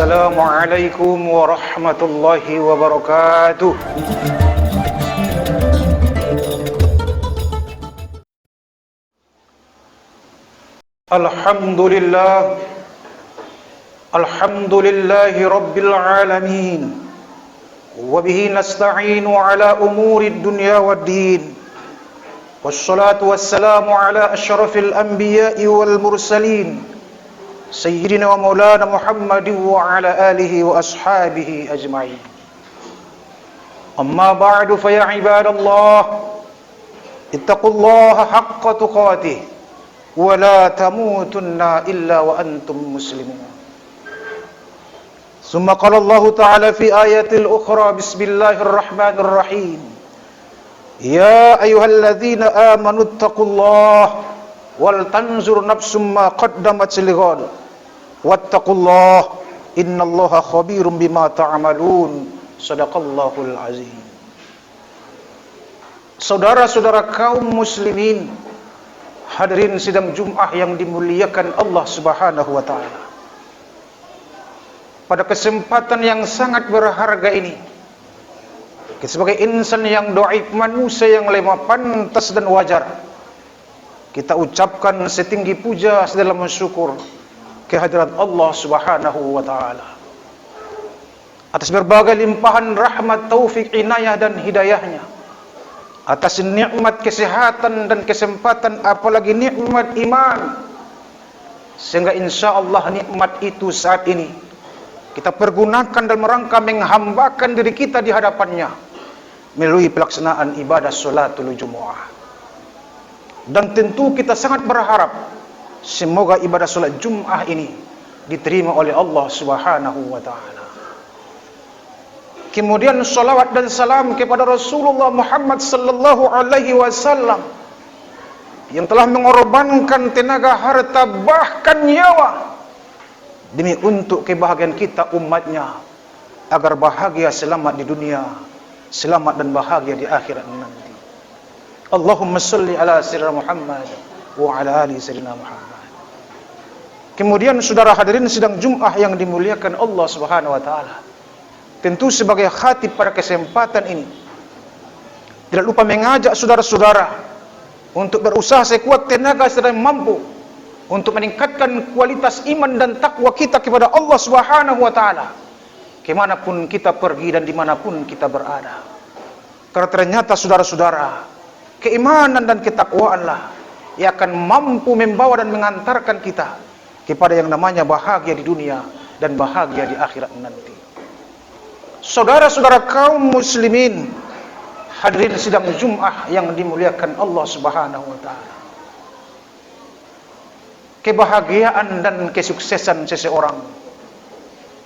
Assalamualaikum warahmatullahi wabarakatuh. Alhamdulillah, alhamdulillahi rabbil alamin. Wabihi nasta'inu ala umuri dunya waddin. Wassalatu wassalamu ala asyrafil anbiya'i wal mursalin, Sayyidina wa maulana Muhammadin wa ala alihi wa ashabihi ajma'in. Amma ba'du fa ya ibadallah, ittaqullaha haqqa tuqatih wa la tamutunna illa wa antum muslimun. Summa qala Allah ta'ala fi ayatil ukhra, bismillahirrahmanirrahim. Ya ayyuhalladzina amanu ittaqullaha wal tanzur nafsum ma qaddamat lighad wattaqullaha innallaha khabirum bima ta'malun. Shadaqallahul azim. Saudara-saudara kaum muslimin, hadirin sidang Jumat yang dimuliakan Allah Subhanahu wa taala. Pada kesempatan yang sangat berharga ini, sebagai insan yang dhaif, manusia yang lemah, pantas dan wajar, kita ucapkan setinggi puja sedalam syukur kehadirat Allah Subhanahu wa taala atas berbagai limpahan rahmat, taufik, inayah dan hidayahnya, atas nikmat kesehatan dan kesempatan, apalagi nikmat iman, sehingga insyaallah nikmat itu saat ini kita pergunakan dalam rangka menghambakan diri kita di hadapannya melalui pelaksanaan ibadah sholatul Jumu'ah. Dan tentu kita sangat berharap semoga ibadah sholat Jum'ah ini diterima oleh Allah Subhanahu wa ta'ala. Kemudian salawat dan salam kepada Rasulullah Muhammad sallallahu alaihi wasallam yang telah mengorbankan tenaga, harta, bahkan nyawa demi untuk kebahagiaan kita umatnya, agar bahagia selamat di dunia, selamat dan bahagia di akhirat nanti. Allahumma salli ala sayyidina Muhammad wa ala ali sayyidina Muhammad. Kemudian saudara hadirin sidang Jumat yang dimuliakan Allah Subhanahu wa taala, tentu sebagai khatib pada kesempatan ini tidak lupa mengajak saudara-saudara untuk berusaha sekuat tenaga sedang mampu untuk meningkatkan kualitas iman dan takwa kita kepada Allah Subhanahu wa taala, kemanapun kita pergi dan dimanapun kita berada. Karena ternyata saudara-saudara, keimanan dan ketakwaanlah yang akan mampu membawa dan mengantarkan kita kepada yang namanya bahagia di dunia dan bahagia di akhirat nanti. Saudara-saudara kaum muslimin, hadirin sidang Jumat yang dimuliakan Allah Subhanahu wa taala. Kebahagiaan dan kesuksesan seseorang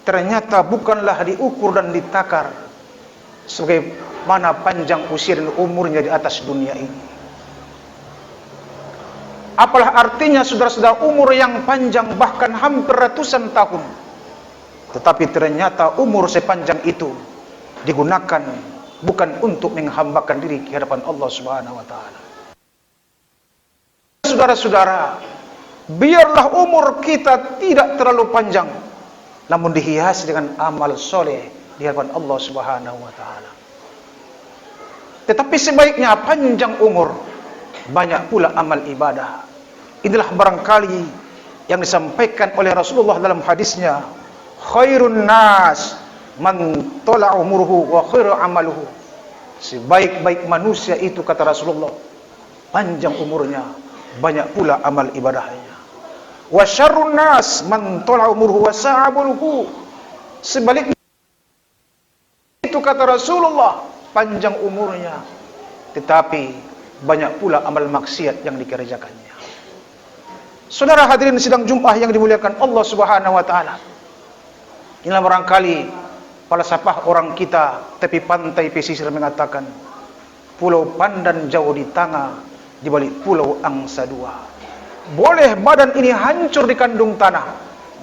ternyata bukanlah diukur dan ditakar sebagaimana panjang usia dan umurnya di atas dunia ini. Apalah artinya saudara-saudara umur yang panjang bahkan hampir ratusan tahun, tetapi ternyata umur sepanjang itu digunakan bukan untuk menghambakan diri ke hadapan Allah Subhanahu wa taala. Saudara-saudara, biarlah umur kita tidak terlalu panjang, namun dihiasi dengan amal soleh di hadapan Allah Subhanahu wa taala. Tetapi sebaiknya panjang umur, banyak pula amal ibadah. Inilah barangkali yang disampaikan oleh Rasulullah dalam hadisnya, khairun nas man tola umruhu wa khairu amaluhu. Sebaik-baik manusia itu, kata Rasulullah, panjang umurnya, banyak pula amal ibadahnya. Wa syarrun nas man tola umruhu wa sa'abuluhu. Sebaliknya itu, kata Rasulullah, panjang umurnya tetapi banyak pula amal maksiat yang dikerjakannya. Saudara hadirin sidang Jumat yang dimuliakan Allah Subhanahu wa taala, inilah barangkali falsafah orang kita tepi pantai pesisir mengatakan, pulau Pandan jauh di tengah, di balik pulau angsa dua. Boleh badan ini hancur di kandung tanah,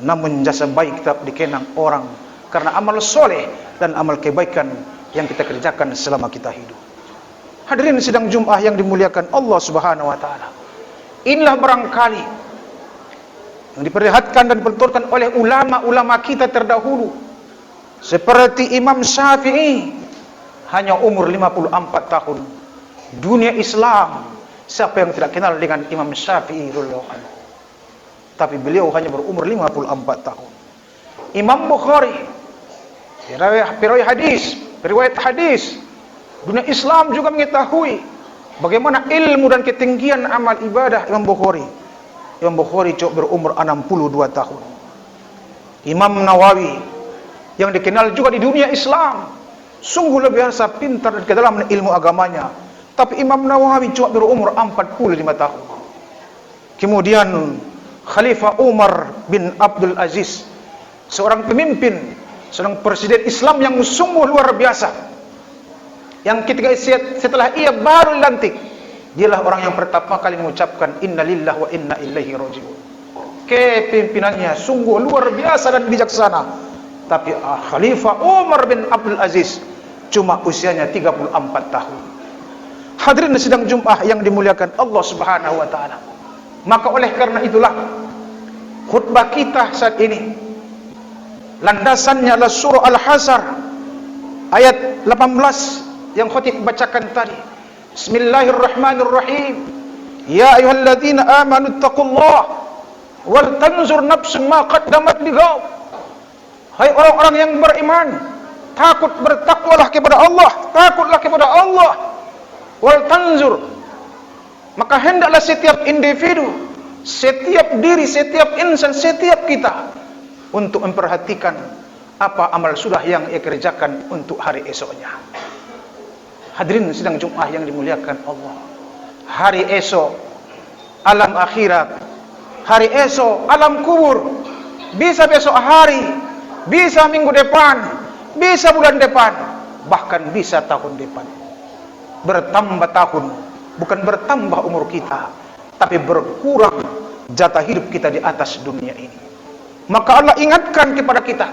namun jasa baik tetap dikenang orang karena amal soleh dan amal kebaikan yang kita kerjakan selama kita hidup. Hadirin sidang Jumat yang dimuliakan Allah Subhanahu wa taala, inilah barangkali yang diperlihatkan dan dipertontonkan oleh ulama-ulama kita terdahulu, seperti Imam Syafi'i, hanya umur 54 tahun. Dunia Islam, siapa yang tidak kenal dengan Imam Syafi'i radhiyallahu anhu? Tapi beliau hanya berumur 54 tahun. Imam Bukhari, periwayat hadis. Dunia Islam juga mengetahui bagaimana ilmu dan ketinggian amal ibadah Imam Bukhari. Imam Bukhari cuma berumur 62 tahun. Imam Nawawi, yang dikenal juga di dunia Islam, sungguh luar biasa pintar dan kedalaman ilmu agamanya. Tapi Imam Nawawi cuma berumur 45 tahun. Kemudian Khalifah Umar bin Abdul Aziz, seorang pemimpin, seorang presiden Islam yang sungguh luar biasa, yang ketika setelah ia baru dilantik, dialah orang yang pertama kali mengucapkan inna lillahi wa inna ilaihi raji'un. Kepemimpinannya sungguh luar biasa dan bijaksana. Tapi Khalifah Umar bin Abdul Aziz cuma usianya 34 tahun. Hadirin sidang Jumat yang dimuliakan Allah Subhanahu wa taala. Maka oleh karena itulah khutbah kita saat ini landasannya adalah surah Al-Hasyr ayat 18 yang khatib bacakan tadi. Bismillahirrahmanirrahim. Ya ayyuhalladzina amanu taqullaha wal tanzur nafsun ma qaddamat lighad. Hai orang-orang yang beriman, bertakwalah kepada Allah, takutlah kepada Allah. Wal tanzur, maka hendaklah setiap individu, setiap diri, setiap insan, setiap kita untuk memperhatikan apa amal sudah yang ia kerjakan untuk hari esoknya. Hadirin sidang Jumat yang dimuliakan Allah, hari esok, alam akhirat, hari esok, alam kubur, bisa besok hari, bisa minggu depan, bisa bulan depan, bahkan bisa tahun depan. Bertambah tahun, bukan bertambah umur kita, tapi berkurang jatah hidup kita di atas dunia ini. Maka Allah ingatkan kepada kita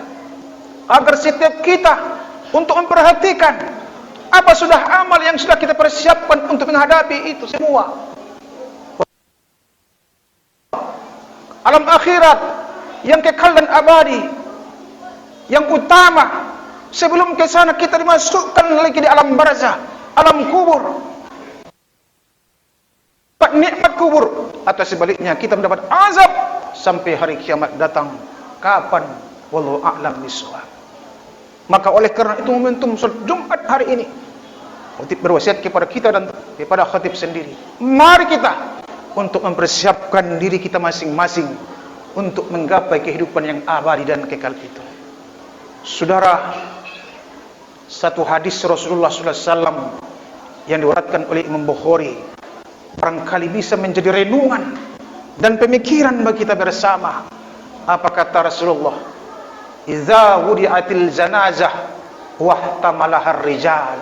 agar setiap kita untuk memperhatikan apa sudah amal yang sudah kita persiapkan untuk menghadapi itu semua. Alam akhirat yang kekal dan abadi, yang utama. Sebelum ke sana kita dimasukkan lagi di alam barzah, alam kubur, nikmat kubur, atau sebaliknya kita mendapat azab sampai hari kiamat datang. Kapan? Wallahu a'lam bishawab. Maka oleh karena itu momentum salat Jumat hari ini, khatib berwasiat kepada kita dan kepada khatib sendiri, mari kita untuk mempersiapkan diri kita masing-masing untuk menggapai kehidupan yang abadi dan kekal itu. Saudara, satu hadis Rasulullah SAW yang diriwayatkan oleh Imam Bukhari barangkali bisa menjadi renungan dan pemikiran bagi kita bersama. Apa kata Rasulullah? Idza wudi'atil janazah wahtamalaha ar-rijal.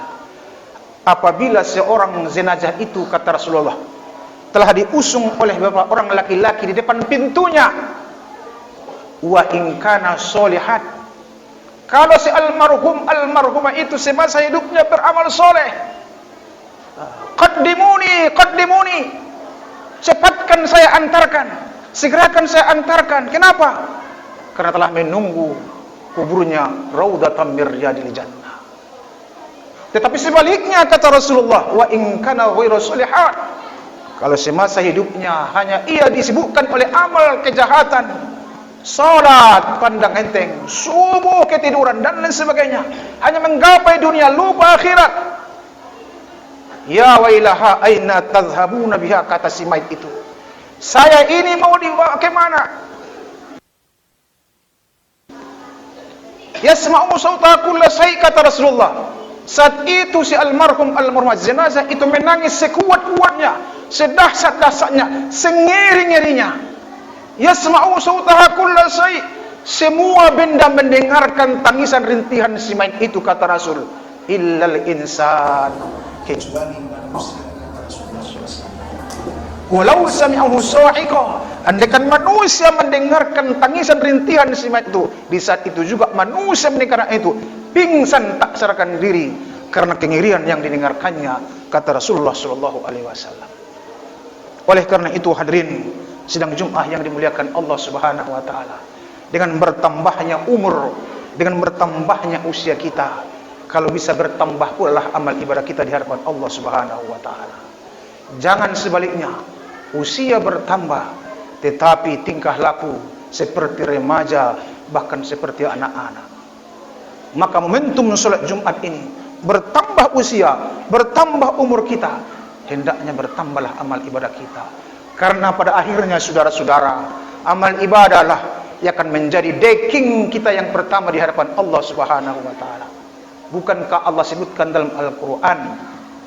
Apabila seorang jenazah itu, kata Rasulullah, telah diusung oleh beberapa orang laki-laki di depan pintunya, wa in kana sholihat, kalau si almarhumah itu semasa hidupnya beramal soleh, qaddimuni, cepatkan saya antarkan, segerakan saya antarkan. Kenapa? Karena telah menunggu kuburnya raudhatan min riyadil jannah. Tetapi sebaliknya, kata Rasulullah, wa in kana ghairu sholihat, kalau semasa hidupnya hanya ia disibukkan oleh amal kejahatan, salat pandang enteng, subuh ketiduran dan lain sebagainya, hanya menggapai dunia, lupa akhirat. Ya wailaha aina tadhhabuna biha, kata si mayit itu, saya ini mau dibawa ke mana? Yasma'u sauta kulla syai', kata Rasulullah. Saat itu si almarhumah jenazah itu menangis sekuat-kuatnya, sedahsyat-dahsyatnya, sengiri-ngirinya. Yasma'u sautaha kulla syai', semua benda mendengarkan tangisan rintihan si mayit itu, kata Rasul, illal insan, kecuali manusia, kata Rasulullah SAW. Walau sami'ahu sa'iqa, andaikan manusia mendengarkan tangisan rintihan si mayit itu, di saat itu juga manusia mendengarkan itu pingsan tak sadarkan diri karena kengirian yang didengarkannya, kata Rasulullah SAW. Oleh karena itu hadirin, sidang Jumat yang dimuliakan Allah Subhanahu wa taala, dengan bertambahnya umur, dengan bertambahnya usia kita, kalau bisa bertambah pula lah amal ibadah kita di hadapan Allah Subhanahu wa taala. Jangan sebaliknya, usia bertambah tetapi tingkah laku seperti remaja, bahkan seperti anak-anak. Maka momentum salat Jumat ini, bertambah usia, bertambah umur kita, hendaknya bertambahlah amal ibadah kita. Karena pada akhirnya saudara-saudara, amal ibadah lah yang akan menjadi deking kita yang pertama di hadapan Allah Subhanahu wa taala. Bukankah Allah sebutkan dalam Al-Qur'an,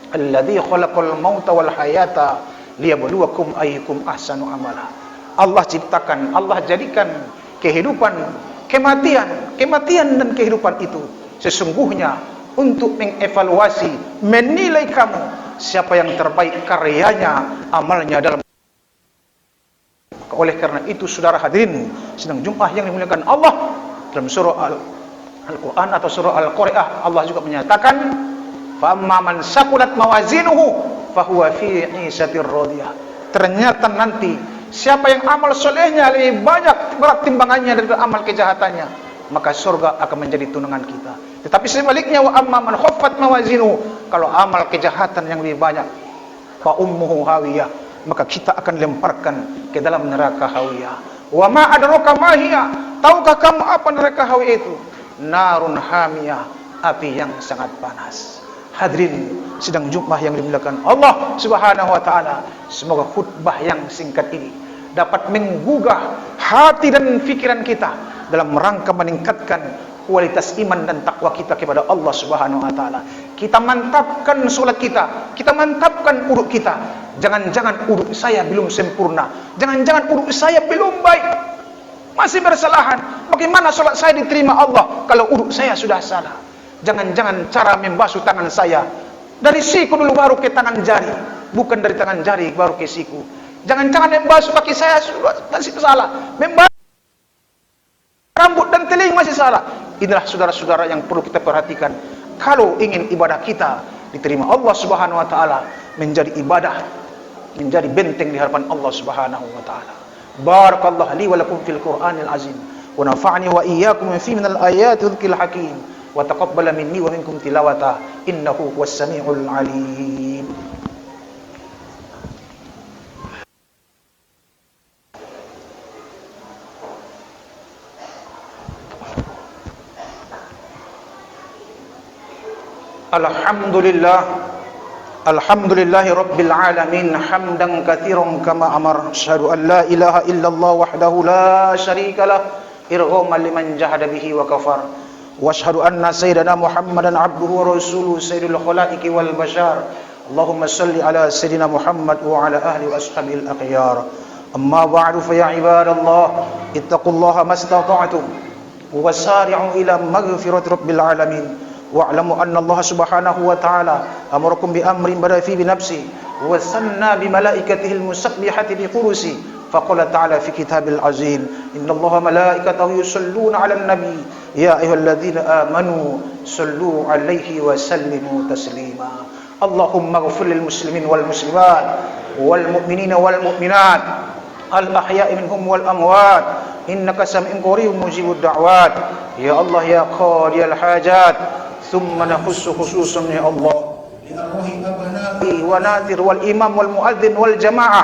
"Alladzi khalaqal mauta wal hayata liyabluwakum ayyukum ahsanu amala." Allah ciptakan, Allah jadikan kehidupan, kematian dan kehidupan itu sesungguhnya untuk mengevaluasi, menilai kamu siapa yang terbaik karyanya, amalnya dalam. Oleh karena itu saudara hadirin sidang Jumat yang dimuliakan Allah, dalam surah Al-Quran atau surah Al-Qari'ah Allah juga menyatakan, fa amma man saqulat mawazinuhu fahuwa fi 'ishatir radiyah. Ternyata nanti siapa yang amal solehnya lebih banyak berat timbangannya daripada amal kejahatannya, maka surga akan menjadi tunangan kita. Tetapi sebaliknya, wa amma man khaffat mawazinuhu, kalau amal kejahatan yang lebih banyak, fa ummuhu hawiyah, maka kita akan lemparkan ke dalam neraka hawiyah. Wa ma adraka ma hiya, tahukah kamu apa neraka hawiyah itu? Narun hamiyah, api yang sangat panas. Hadirin sidang Jumat yang dimuliakan Allah Subhanahu wa taala, semoga khutbah yang singkat ini dapat menggugah hati dan pikiran kita dalam rangka meningkatkan kualitas iman dan takwa kita kepada Allah Subhanahu wa taala. Kita mantapkan salat kita, kita mantapkan uduk kita. Jangan-jangan uduk saya belum sempurna, jangan-jangan uduk saya belum baik, masih bersalahan. Bagaimana salat saya diterima Allah kalau uduk saya sudah salah? Jangan-jangan cara membasuh tangan saya dari siku dulu baru ke tangan jari, bukan dari tangan jari baru ke siku. Jangan-jangan membasuh kaki saya sudah masih salah, membasuh rambut dan telinga masih salah. Inilah saudara-saudara yang perlu kita perhatikan kalau ingin ibadah kita diterima Allah Subhanahu wa taala, menjadi ibadah, menjadi benteng di hadapan Allah Subhanahu wa taala. Barakallahu li wa lakum fil Qur'anil azim, wa nafa'ani wa iyyakum fi minal ayati dzikil hakim, wa taqabbala minni wa minkum tilawata innahu huwas samiul alim. Alhamdulillah, alhamdulillahi rabbil alamin, hamdan katsiran kama amar. Asyhadu an la ilaha illallah wahdahu la syarika lah, irghaman liman jahada bihi wa kafar. Wa asyhadu anna sayyidana Muhammadan abduhu wa rasuluhu sayyidul khalaiqi wal bashar. Allahumma salli ala sayyidina Muhammad wa ala ahli wa ashabil akhyar. Amma ba'du, fa ya ibadallah, ittaqullaha mastata'tum wa sari'u ila maghfirati rabbil alamin. Wa'lamu anna Allah Subhanahu wa ta'ala amarakum bi amrin bada fi bi nafsi wa sanna bi malaikatihi al-musabbihati bi qurusi. Faqala ta'ala fi kitabil azim, inna Allah malaikatahu yusalluna 'alan nabi ya ayyuhalladzina amanu sallu 'alaihi wa sallimu taslima. Allahumma ighfir lil muslimin wal muslimat wal mu'minina wal mu'minat al ahya'i minhum wal amwat innaka sami'un qaribun mujibud da'wat. Ya Allah ya qadiyal hajat, ثم نخص خصوصا يا الله لأرواح أبنائي وناثر والإمام والمؤذن والجماعة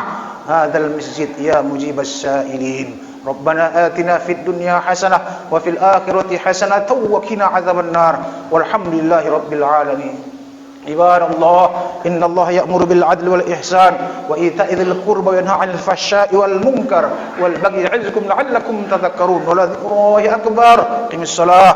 هذا المسجد يا مجيب السائلين. ربنا آتنا في الدنيا حسنة وفي الآخرة حسنة وقنا عذاب النار والحمد لله رب العالمين. عباد الله، إن الله يأمر بالعدل والإحسان وإيتاء ذي القربى وينهى عن الفحشاء والمنكر والبغي يعظكم لعلكم تذكرون ولذكر الله أكبر. قم الصلاة.